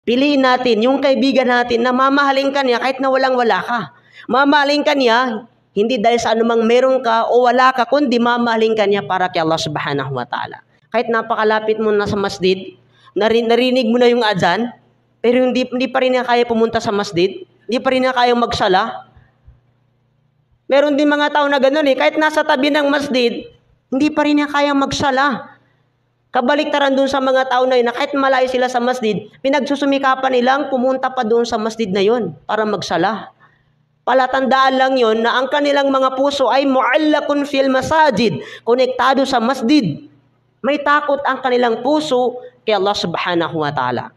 Piliin natin yung kaibigan natin na mamahalin ka niya kahit na walang-wala ka. Mamahalin ka niya, hindi dahil sa anumang meron ka o wala ka, kundi mamahalin ka niya para kay Allah subhanahu wa ta'ala. Kahit napakalapit mo na sa masjid, narinig mo na yung adhan, pero hindi pa rin niya kaya pumunta sa masjid, hindi pa rin niya kaya magsala. Meron din mga tao na gano'n kahit nasa tabi ng masjid, hindi pa rin niya kaya magsala. Kabaliktaran dun sa mga tao na yun, na kahit malayo sila sa masjid, pinagsusumikapan nilang pumunta pa doon sa masjid na yun para magsala. Palatandaan lang yun na ang kanilang mga puso ay mu'allakun fil masajid, konektado sa masjid. May takot ang kanilang puso kay Allah subhanahu wa ta'ala.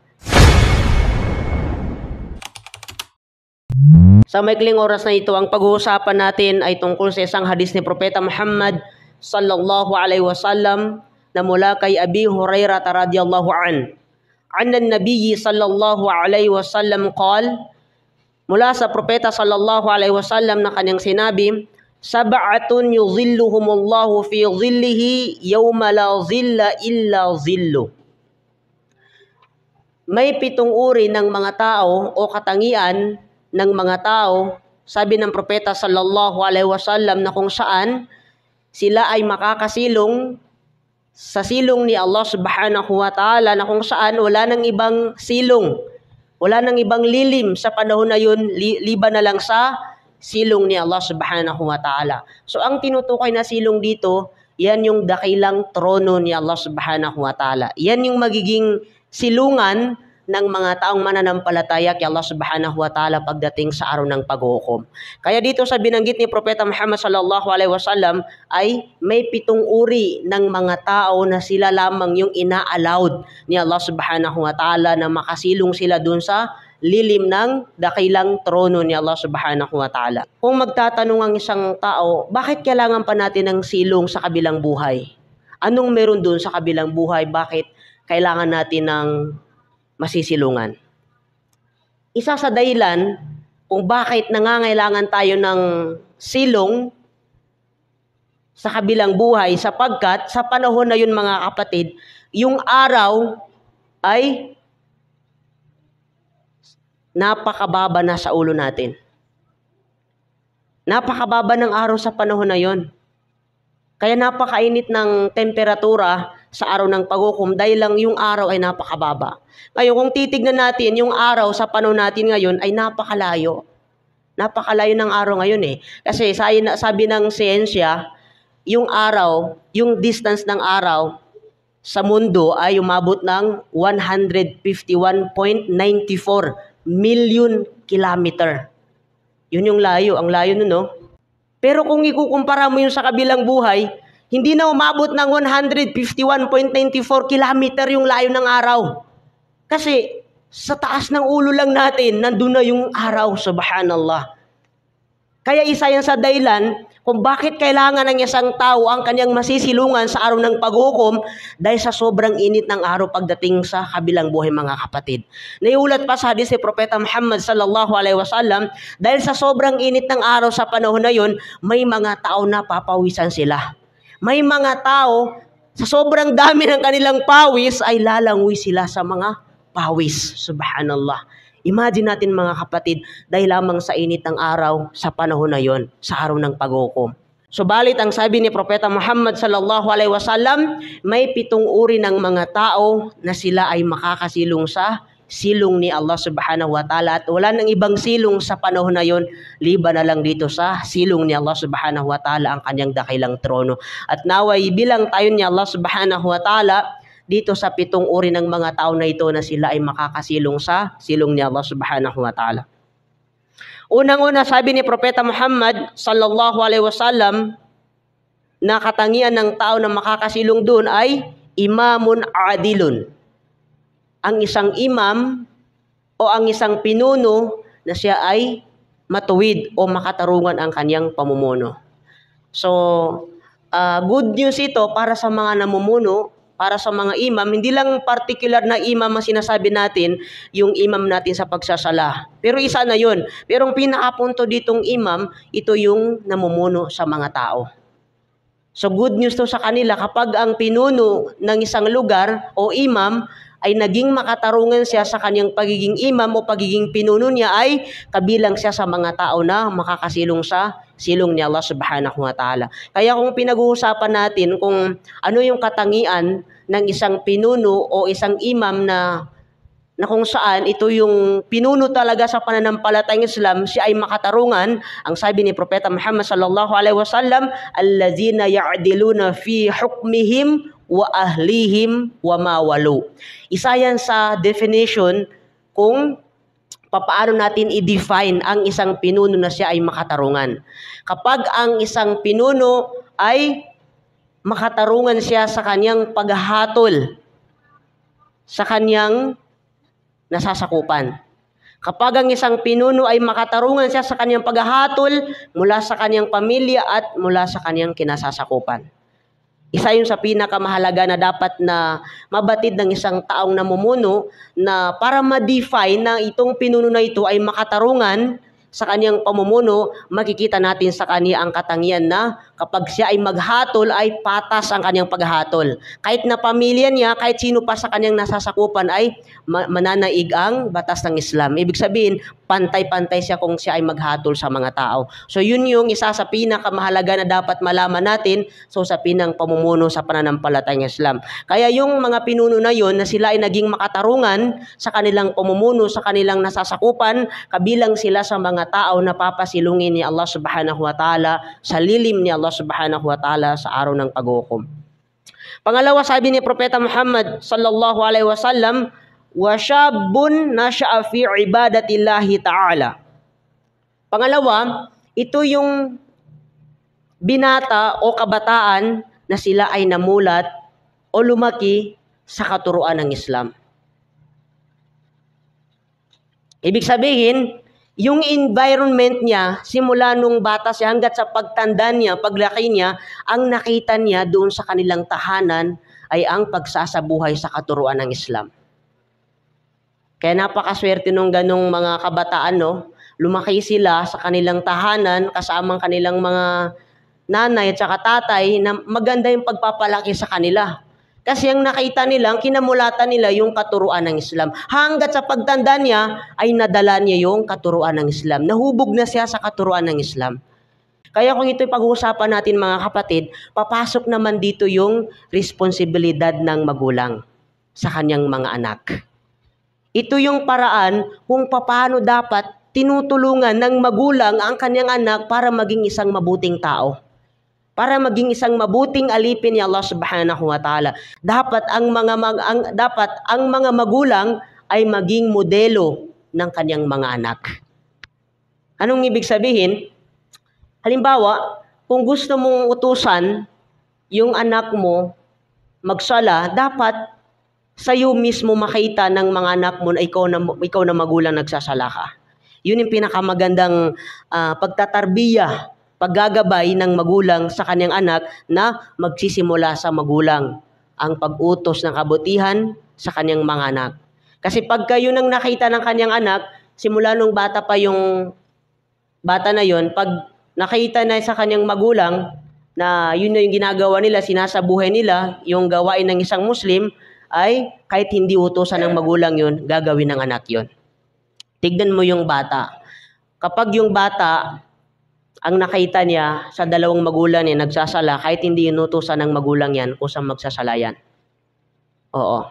Sa maikling oras na ito, ang pag-uusapan natin ay tungkol sa isang hadis ni Propeta Muhammad sallallahu alaihi wasallam na mula kay Abi Hurairah radhiyallahu an. An Nabi sallallahu alaihi wasallam qala, mula sa Propeta sallallahu alaihi wasallam na kanyang sinabi, sab'atun yuzilluhumullahu fi zillihi yawma la zilla illa zillu. May 7 uri ng mga tao o katangian ng mga tao, sabi ng Propeta sallallahu alaihi wasallam, na kung saan sila ay makakasilong sa silong ni Allah subhanahu wa ta'ala, na kung saan wala nang ibang silong, wala nang ibang lilim sa panahon na yun, liban na lang sa silong ni Allah subhanahu wa ta'ala. So ang tinutukoy na silong dito, yan yung dakilang trono ni Allah subhanahu wa ta'ala. Yan yung magiging silungan ng mga taong mananampalataya kay Allah subhanahu wa ta'ala pagdating sa araw ng paghuhukom. Kaya dito sa binanggit ni Propeta Muhammad sallallahu alaihi wasallam ay may 7 uri ng mga tao na sila lamang yung ina-allowed ni Allah subhanahu wa ta'ala na makasilong sila dun sa lilim ng dakilang trono ni Allah subhanahu wa ta'ala. Kung magtatanong ang isang tao, bakit kailangan pa natin ng silong sa kabilang buhay? Anong meron dun sa kabilang buhay? Bakit kailangan natin ng masisilungan? Isa sa dahilan kung bakit nangangailangan tayo ng silong sa kabilang buhay, sapagkat sa panahon na yun mga kapatid, yung araw ay napakababa na sa ulo natin. Napakababa ng araw sa panahon na yun. Kaya napakainit ng temperatura sa araw ng paghukom dahil lang yung araw ay napakababa. Ngayon, kung titignan natin, yung araw sa panahon natin ngayon ay napakalayo. Napakalayo ng araw ngayon Kasi sabi ng siyensya, yung araw, yung distance ng araw sa mundo ay umabot ng 151.94 million kilometer. Yun yung layo, ang layo nun, no? Pero kung ikukumpara mo yung sa kabilang buhay, hindi na umabot ng 151.94 kilometer yung layo ng araw. Kasi sa taas ng ulo lang natin, nandun na yung araw, subhanallah. Kaya isa yan sa dahilan kung bakit kailangan ng isang tao ang kanyang masisilungan sa araw ng paghukom, dahil sa sobrang init ng araw pagdating sa kabilang buhay mga kapatid. Naiulat pa sa hadis ni Propeta Muhammad sallallahu alaihi wasallam, dahil sa sobrang init ng araw sa panahon na yun, may mga tao na papawisan sila. May mga tao, sa sobrang dami ng kanilang pawis, ay lalangoy sila sa mga pawis. Subhanallah. Imagine natin mga kapatid, dahil lamang sa init ng araw sa panahon na yon, sa araw ng paghukom. Subalit ang sabi ni Propeta Muhammad sallallahu alaihi wasallam, may 7 uri ng mga tao na sila ay makakasilong sa silong ni Allah subhanahu wa ta'ala, at wala nang ibang silong sa panahon na yon liban na lang dito sa silong ni Allah subhanahu wa ta'ala, ang kanyang dakilang trono. At naway bilang tayo ni Allah subhanahu wa ta'ala dito sa 7 uri ng mga tao na ito na sila ay makakasilong sa silong ni Allah subhanahu wa ta'ala. Unang-una, sabi ni Propeta Muhammad sallallahu alaihi wasallam, na katangian ng tao na makakasilong doon ay imamun adilun. Ang isang imam o ang isang pinuno na siya ay matuwid o makatarungan ang kanyang pamumuno. So, good news ito para sa mga namumuno, para sa mga imam. Hindi lang particular na imam ang sinasabi natin, yung imam natin sa pagsasala. Pero isa na yun. Pero ang pinakapunto ditong imam, ito yung namumuno sa mga tao. So good news to sa kanila kapag ang pinuno ng isang lugar o imam ay naging makatarungan siya sa kanyang pagiging imam o pagiging pinuno niya, ay kabilang siya sa mga tao na makakasilong sa silong ni Allah subhanahu wa ta'ala. Kaya kung pinag-uusapan natin kung ano yung katangian ng isang pinuno o isang imam na kung saan ito yung pinuno talaga sa pananampalatayang Islam, siya ay makatarungan, ang sabi ni Propeta Muhammad sallallahu alaihi wasallam, allazina ya'diluna fi hukmihim wa ahlihim wa mawalu. Isa yan sa definition kung papaano natin i-define ang isang pinuno na siya ay makatarungan. Kapag ang isang pinuno ay makatarungan siya sa kanyang paghahatol sa kanyang nasasakupan. Kapag ang isang pinuno ay makatarungan siya sa kanyang paghahatol mula sa kanyang pamilya at mula sa kanyang kinasasakupan. Isa yun sa pinakamahalaga na dapat na mabatid ng isang taong namumuno, na para ma-define na itong pinuno na ito ay makatarungan sa kanyang pamumuno, makikita natin sa kanya ang katangian na kapag siya ay maghatol ay patas ang kanyang paghatol. Kahit na pamilya niya, kahit sino pa sa kanyang nasasakupan ay mananaig ang batas ng Islam. Ibig sabihin, pantay-pantay siya kung siya ay maghatol sa mga tao. So yun yung isa sa pinakamahalaga na dapat malaman natin sa usapin ng pamumuno sa pananampalatayang Islam. Kaya yung mga pinuno na yun na sila ay naging makatarungan sa kanilang pamumuno, sa kanilang nasasakupan, kabilang sila sa mga tao na papasilungin ni Allah subhanahu wa ta'ala, sa lilim ni Allah subhanahu wa ta'ala sa araw ng paghukom. Pangalawa, sabi ni Propeta Muhammad sallallahu alaihi wasallam, wa syabun nasha'a fi ibadatillahi ta'ala. Pangalawa, ito yung binata o kabataan na sila ay namulat o lumaki sa katuruan ng Islam. Ibig sabihin, yung environment niya, simula nung bata siya hanggat sa pagtanda niya, paglaki niya, ang nakita niya doon sa kanilang tahanan ay ang pagsasabuhay sa katuruan ng Islam. Kaya napakaswerte nung ganong mga kabataan, no? Lumaki sila sa kanilang tahanan, kasamang kanilang mga nanay at saka tatay, na maganda yung pagpapalaki sa kanila. Kasi ang nakita nila, ang kinamulatan nila yung katuruan ng Islam. Hanggat sa pagtanda niya, ay nadala niya yung katuruan ng Islam. Nahubog na siya sa katuruan ng Islam. Kaya kung ito'y pag-uusapan natin mga kapatid, papasok naman dito yung responsibilidad ng magulang sa kanyang mga anak. Ito yung paraan kung paano dapat tinutulungan ng magulang ang kanyang anak para maging isang mabuting tao. Para maging isang mabuting alipin ni Allah subhanahu wa ta'ala. Dapat ang mga magulang ay maging modelo ng kanyang mga anak. Anong ibig sabihin? Halimbawa, kung gusto mong utusan yung anak mo magsala, dapat sa'yo mismo makita ng mga anak mo na ikaw na magulang nagsasala ka. Yun yung pinakamagandang pagtatarbiya, paggagabay ng magulang sa kanyang anak na magsisimula sa magulang ang pag-utos ng kabutihan sa kanyang mga anak. Kasi pagka yun ang nakita ng kanyang anak, simula nung bata pa yung bata na yun, pag nakita na sa kanyang magulang na yun na yung ginagawa nila, sinasabuhay nila, yung gawain ng isang Muslim, ay kahit hindi utosan ng magulang yun, gagawin ng anak yun. Tignan mo yung bata. Kapag yung bata, ang nakita niya sa dalawang magulang niya nagsasala, kahit hindi inutusan ng magulang yan, kusang magsasala yan. Oo.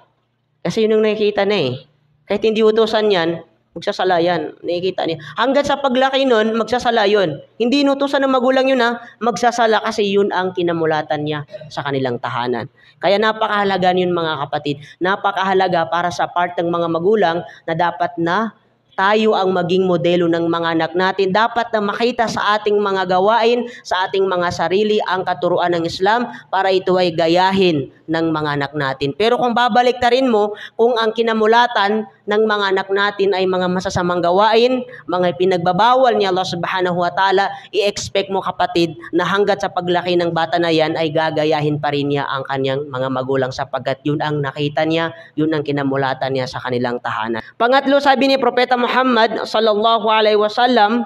Kasi yun ang nakikita na eh. Kahit hindi utusan yan, magsasala yan. Nakikita niya. Hanggat sa paglaki nun, magsasala yun. Hindi inutusan ng magulang yun magsasala kasi yun ang kinamulatan niya sa kanilang tahanan. Kaya napakahalaga yun mga kapatid. Napakahalaga para sa part ng mga magulang na dapat na tayo ang maging modelo ng mga anak natin. Dapat na makita sa ating mga gawain, sa ating mga sarili ang katuruan ng Islam para ito ay gayahin ng mga anak natin. Pero kung babaliktarin mo, kung ang kinamulatan ng mga anak natin ay mga masasamang gawain, mga pinagbabawal ni Allah subhanahu wa ta'ala, i-expect mo kapatid na hanggat sa paglaki ng bata na yan ay gagayahin pa rin niya ang kanyang mga magulang sapagkat yun ang nakita niya, yun ang kinamulatan niya sa kanilang tahanan. Pangatlo, sabi ni Propeta Muhammad sallallahu alaihi wasallam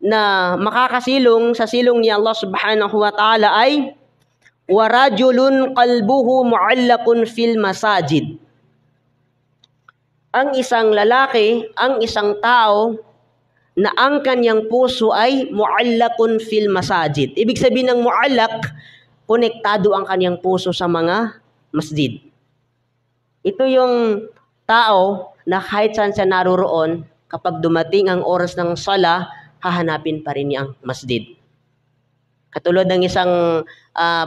na makakasilong sa silong ni Allah subhanahu wa ta'ala ay warajulun qalbuhu mu'allaqun fil masajid. Ang isang lalaki, ang isang tao na ang kanyang puso ay mu'allaqun fil masajid. Ibig sabihin ng mu'allaq, konektado ang kanyang puso sa mga masjid. Ito yung tao na kahit saan siya naroroon, kapag dumating ang oras ng sala, hahanapin pa rin niya ang masjid. Katulad ng isang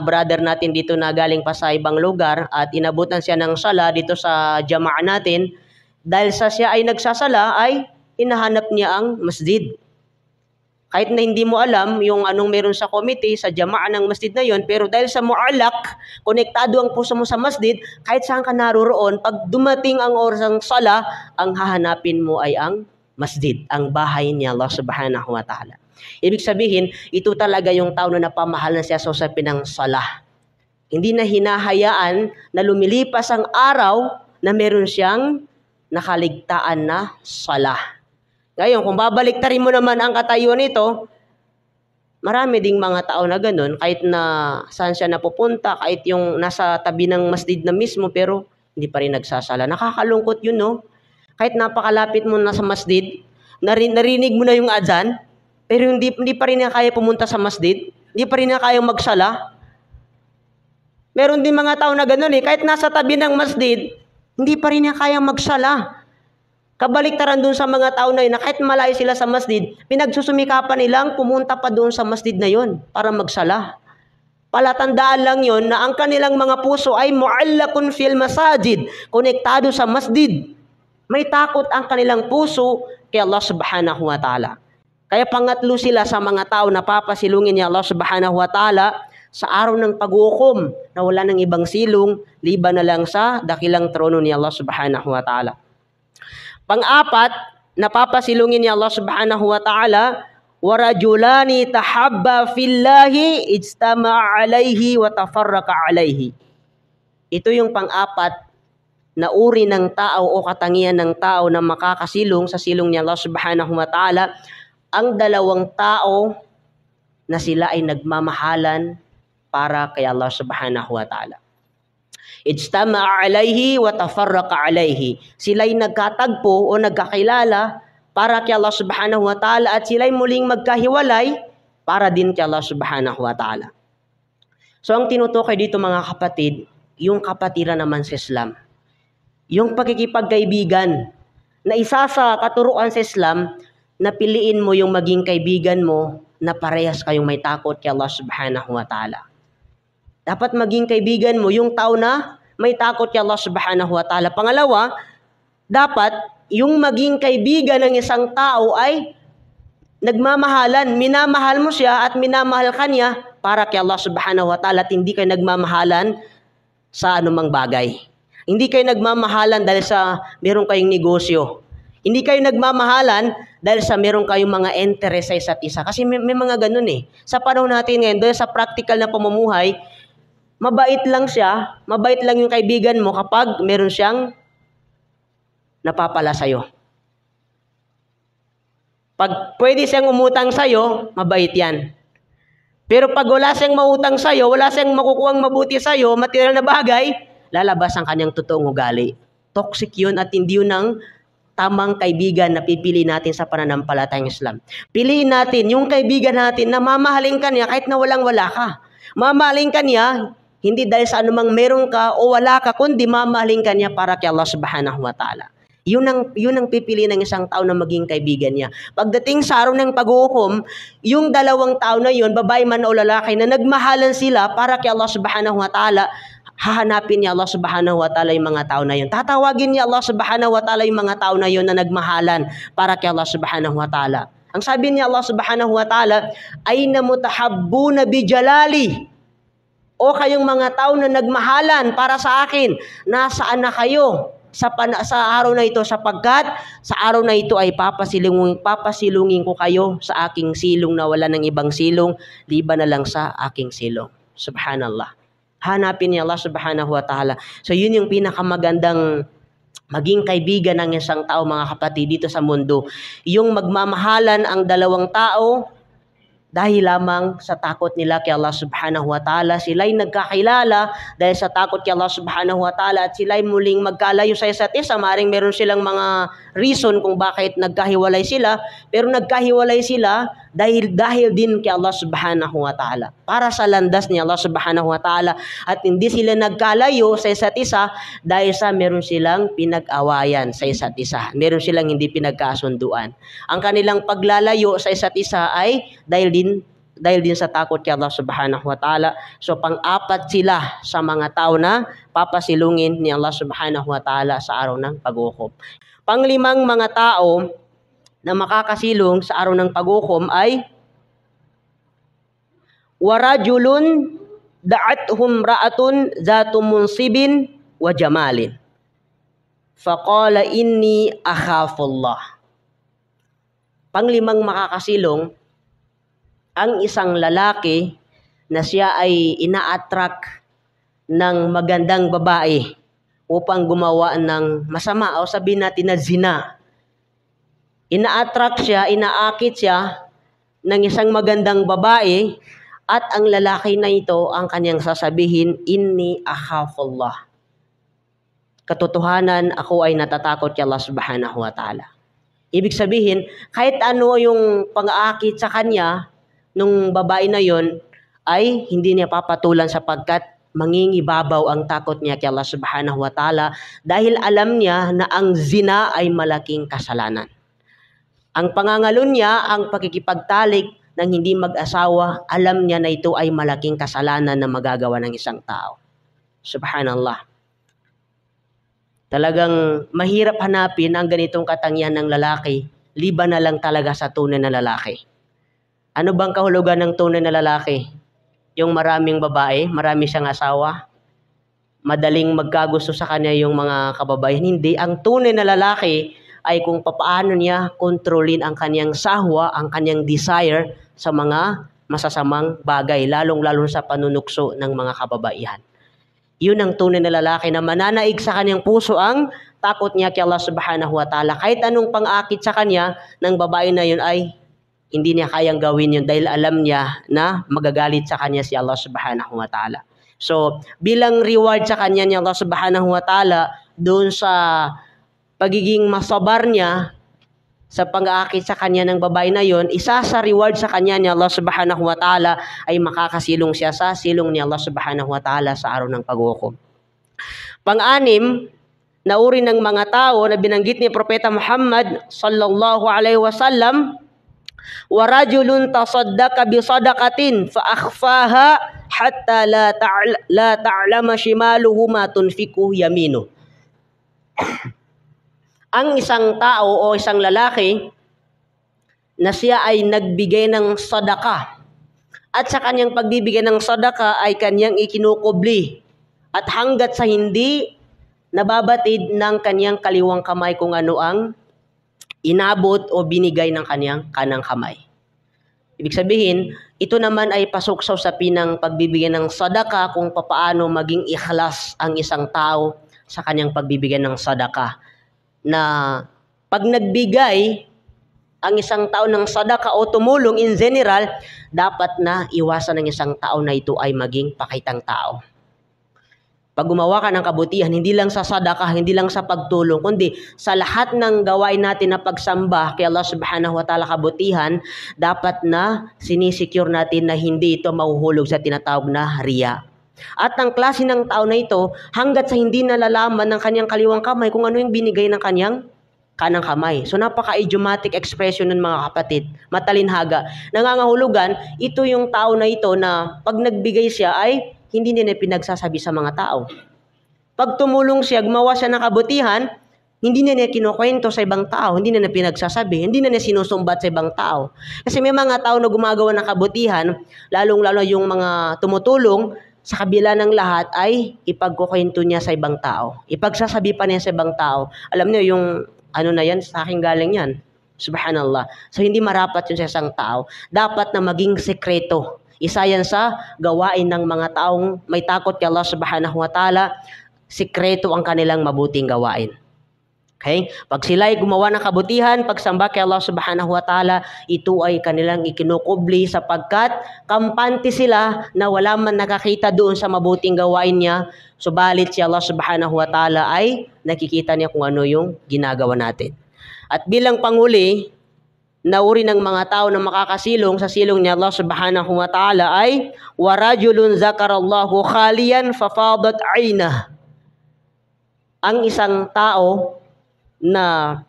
brother natin dito na galing pa sa ibang lugar at inabutan siya ng sala dito sa jama'a natin, dahil sa siya ay nagsasala ay hinahanap niya ang masjid. Kahit na hindi mo alam yung anong meron sa committee, sa jama'a ng masjid na yon, pero dahil sa mu'allaq, konektado ang puso mo sa masjid, kahit saan ka naroroon, pag dumating ang oras ng sala, ang hahanapin mo ay ang masjid, ang bahay ni Allah subhanahu wa ta'ala. Ibig sabihin, ito talaga yung tao na napamahalan siya sa usapin ng sala. Hindi na hinahayaan na lumilipas ang araw na meron siyang nakaligtaan na sala. Ngayon, kung babaliktarin mo naman ang katayuan nito, marami ding mga tao na ganun, kahit na saan siya napupunta, kahit yung nasa tabi ng masjid na mismo, pero hindi pa rin nagsasala. Nakakalungkot yun, no? Kahit napakalapit mo na sa masjid, narinig mo na yung adhan, pero hindi pa rin niya kaya pumunta sa masjid, hindi pa rin niya kaya magsala. Meron din mga tao na ganun kahit nasa tabi ng masjid, hindi pa rin niya kaya magsala. Kabaliktaran dun sa mga tao na yun, na kahit malayo sila sa masjid, pinagsusumikapan nilang pumunta pa doon sa masjid na yun para magsala. Palatandaan lang yun na ang kanilang mga puso ay mu'allaqun fil masajid, konektado sa masjid. May takot ang kanilang puso kay Allah subhanahu wa ta'ala. Kaya pangatlo sila sa mga tao na papasilungin ni Allah subhanahu wa ta'ala sa araw ng pag-uukom na wala ng ibang silong, liban na lang sa dakilang trono ni Allah subhanahu wa ta'ala. Pang-apat, napapasilungin ni Allah subhanahu wa ta'ala, warajulani tahabba fillahi ijtama'a alayhi wa tafarraqa alayhi. Ito yung pang-apat na uri ng tao o katangian ng tao na makakasilong sa silong ni Allah subhanahu wa ta'ala, ang dalawang tao na sila ay nagmamahalan para kay Allah subhanahu wa ta'ala. Ijtama'a alayhi wa tafarraqa alayhi. Sila'y nagkatagpo o nagkakilala para kay Allah subhanahu wa ta'ala at sila'y muling magkahiwalay para din kay Allah subhanahu wa ta'ala. So ang tinutukoy dito mga kapatid, yung kapatiran naman sa Islam. Yung pagkikipagkaibigan na isa sa katuruan sa Islam na piliin mo yung maging kaibigan mo na parehas kayong may takot kay Allah subhanahu wa ta'ala. Dapat maging kaibigan mo yung tao na may takot kay Allah subhanahu wa ta'ala. Pangalawa, dapat yung maging kaibigan ng isang tao ay nagmamahalan. Minamahal mo siya at minamahal ka niya para kay Allah subhanahu wa ta'ala at hindi kayo nagmamahalan sa anumang bagay. Hindi kayo nagmamahalan dahil sa meron kayong negosyo. Hindi kayo nagmamahalan dahil sa meron kayong mga interest sa isa't isa. Kasi may mga ganun Sa panahon natin ngayon, dahil sa practical na pamumuhay, mabait lang siya, mabait lang yung kaibigan mo kapag meron siyang napapala sa'yo. Pag pwede siyang umutang sa'yo, mabait yan. Pero pag wala siyang mautang sa'yo, wala siyang makukuhang mabuti sa'yo, material na bagay, lalabas ang kanyang totoong ugali. Toxic yun at hindi yun ang tamang kaibigan na pipili natin sa pananampalatayang Islam. Piliin natin yung kaibigan natin na mamahalin ka niya kahit na walang-wala ka. Mamahalin ka niya, hindi dahil sa anumang meron ka o wala ka, kundi mamahalin ka niya para kay Allah subhanahu wa ta'ala. Yun ang pipili ng isang tao na maging kaibigan niya. Pagdating sa araw ng pag-uukom, yung dalawang tao na yun, babae man o lalaki, na nagmahalan sila para kay Allah subhanahu wa ta'ala, hahanapin niya Allah subhanahu wa ta'ala yung mga tao na yun. Tatawagin niya Allah subhanahu wa ta'ala yung mga tao na yun na nagmahalan para kay Allah subhanahu wa ta'ala. Ang sabi niya Allah subhanahu wa ta'ala, ayna mutahabbuna bi jalali. O kayong mga tao na nagmahalan para sa akin, nasaan na kayo sa araw na ito, sapagkat sa araw na ito ay papasilungin ko kayo sa aking silong na wala ng ibang silong, liban na lang sa aking silong. Subhanallah. Hanapin niya Allah subhanahu wa ta'ala. So yun yung pinakamagandang maging kaibigan ng isang tao, mga kapatid, dito sa mundo. Yung magmamahalan ang dalawang tao dahil lamang sa takot nila kay Allah subhanahu wa ta'ala. Sila'y nagkakilala dahil sa takot kay Allah subhanahu wa ta'ala at sila'y muling magkalayo sa isa't isa. Maring meron silang mga reason kung bakit nagkahiwalay sila, pero nagkahiwalay sila dahil din kay Allah subhanahu wa ta'ala. Para sa landas ni Allah subhanahu wa ta'ala, at hindi sila nagkalayo sa isa't isa dahil sa meron silang pinag-awayan sa isa't isa. Meron silang hindi pinagkasunduan. Ang kanilang paglalayo sa isa't isa ay dahil din sa takot kay Allah subhanahu wa ta'ala. So pang-apat sila sa mga tao na papasilungin ni Allah subhanahu wa ta'ala sa araw ng paghukom. Panglimang mga tao na makakasilong sa araw ng paghukom ay warajulun da'athum ra'atun zatu munsibin wa jamalin faqala inni akhafullah. Panglimang makakasilong ang isang lalaki na siya ay ina-attract ng magandang babae upang gumawa ng masama o sabihin natin na zina. Ina-attract siya, inaakit siya ng isang magandang babae at ang lalaki na ito ang kanyang sasabihin, inni akhafullah. Katotohanan, ako ay natatakot kay Allah subhanahu wa ta'ala. Ibig sabihin, kahit ano yung pang-aakit sa kanya nung babae na yon ay hindi niya papatulan sapagkat mangingibabaw ang takot niya kay Allah subhanahu wa ta'ala dahil alam niya na ang zina ay malaking kasalanan. Ang pangangalun niya, ang pakikipagtalik ng hindi mag-asawa, alam niya na ito ay malaking kasalanan na magagawa ng isang tao. Subhanallah. Talagang mahirap hanapin ang ganitong katangian ng lalaki, liban na lang talaga sa tunay na lalaki. Ano bang kahulugan ng tunay na lalaki? Yung maraming babae, marami siyang asawa, madaling magkagusto sa kanya yung mga kababayan. Hindi. Ang tunay na lalaki ay kung papaano niya kontrolin ang kanyang sahwa, ang kanyang desire sa mga masasamang bagay, lalong-lalo sa panunukso ng mga kababaihan. Yun ang tunay na lalaki na mananaig sa kanyang puso ang takot niya kay Allah subhanahu wa ta'ala. Kahit anong pang-akit sa kanya ng babae na yun ay hindi niya kayang gawin yun dahil alam niya na magagalit sa kanya si Allah subhanahu wa ta'ala. So, bilang reward sa kanya ni Allah subhanahu wa ta'ala doon sa pagiging masabar niya sa pang-aakit sa kanya ng babae na yon, isa sa reward sa kanya ni Allah subhanahu wa ta'ala ay makakasilong siya sa silong ni Allah subhanahu wa ta'ala sa araw ng paghukom. Pang-anim, na uri ng mga tao na binanggit ni Propeta Muhammad sallallahu alaihi wasallam, wa rajulun tasaddaqa bi sadaqatin fa akhfaha hatta la ta'lama shimaluhu ma tunfiqu yaminu. Ang isang tao o isang lalaki na siya ay nagbigay ng sadaka at sa kanyang pagbibigay ng sadaka ay kanyang ikinukubli at hanggat sa hindi nababatid ng kanyang kaliwang kamay kung ano ang inabot o binigay ng kanyang kanang kamay. Ibig sabihin, ito naman ay pasok sa usapin ng pagbibigay ng sadaka kung papaano maging ikhlas ang isang tao sa kanyang pagbibigay ng sadaka. Na pag nagbigay ang isang tao ng sadaka o tumulong in general, dapat na iwasan ng isang tao na ito ay maging pakitang tao. Pag gumawa ka ng kabutihan, hindi lang sa sadaka, hindi lang sa pagtulong, kundi sa lahat ng gawain natin na pagsamba kay Allah subhanahu wa ta'ala kabutihan, dapat na sinisecure natin na hindi ito mahuhulog sa tinatawag na riya. At ang klase ng tao na ito, hanggat sa hindi nalalaman ng kanyang kaliwang kamay kung ano yung binigay ng kanyang kanang kamay. So napaka-idiomatic expression ng mga kapatid, matalinhaga. Nangangahulugan, ito yung tao na ito na pag nagbigay siya ay hindi niya pinagsasabi sa mga tao. Pag tumulong siya, gumawa siya ng kabutihan, hindi niya kinukwento sa ibang tao, hindi niya pinagsasabi, hindi niya sinusumbat sa ibang tao. Kasi may mga tao na gumagawa ng kabutihan, lalong-lalo yung mga tumutulong, sa kabila ng lahat ay ipagkukwento niya sa ibang tao. Ipagsasabi pa niya sa ibang tao. Alam niyo yung ano na yan, sa akin galing yan. Subhanallah. So hindi marapat yun sa isang tao. Dapat na maging sekreto. Isa yan sa gawain ng mga taong may takot kay Allah subhanahu wa ta'ala. Sekreto ang kanilang mabuting gawain. Okay? Pag sila ay gumawa ng kabutihan, pagsamba kay Allah subhanahu wa ta'ala, ito ay kanilang ikinukubli sapagkat kampante sila na wala man nakakita doon sa mabuting gawain niya. Subalit si Allah subhanahu wa ta'ala ay nakikita niya kung ano yung ginagawa natin. At bilang panghuli, na uri ng mga tao na makakasilong sa silong ni Allah subhanahu wa ta'ala ay warajulun zakarallahu khaliyan fafadat aynah. Ang isang tao na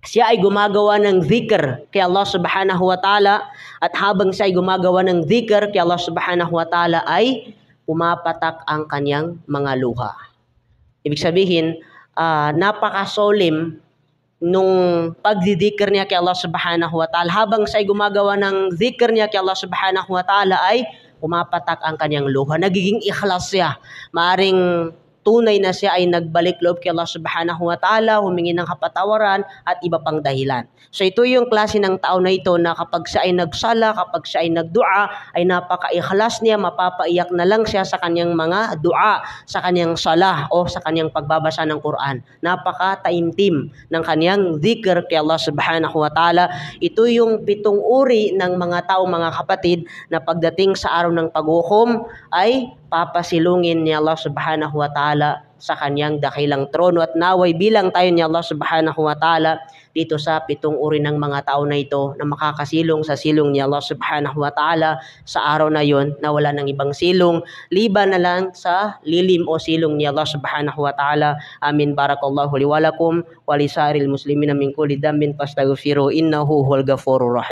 siya ay gumagawa ng dhikr kay Allah subhanahu wa ta'ala at habang siya ay gumagawa ng dhikr kay Allah subhanahu wa ta'ala ay pumapatak ang kanyang mga luha. Ibig sabihin, napakasolim nung pagdidikir niya kay Allah subhanahu wa ta'ala. Habang siya ay gumagawa ng dhikr niya kay Allah subhanahu wa ta'ala ay pumapatak ang kanyang luha. Nagiging ikhlas siya. Maaring tunay na siya ay nagbalik loob kay Allah subhanahu wa ta'ala, humingi ng kapatawaran at iba pang dahilan. So ito yung klase ng tao na ito na kapag siya ay nagsala, kapag siya ay nagdua, ay napaka-ikhlas niya, mapapaiyak na lang siya sa kanyang mga dua, sa kanyang salah o sa kanyang pagbabasa ng Quran. Napaka-taimtim ng kanyang dhikr kay Allah subhanahu wa ta'ala. Ito yung 7 uri ng mga tao, mga kapatid, na pagdating sa araw ng paghukom ay papasilungin ni Allah subhanahu wa ta'ala sa kanyang dakilang trono at naway bilang tayo ni Allah subhanahu wa ta'ala dito sa 7 uri ng mga tao na ito na makakasilong sa silong ni Allah subhanahu wa ta'ala sa araw na yon na wala ng ibang silong liban na lang sa lilim o silong ni Allah subhanahu wa ta'ala. Amin. Barakallahu li wa lakum wa li sa'iril muslimina min kulli dhanbin fastaghfiru innahu huwal ghafurur rahim.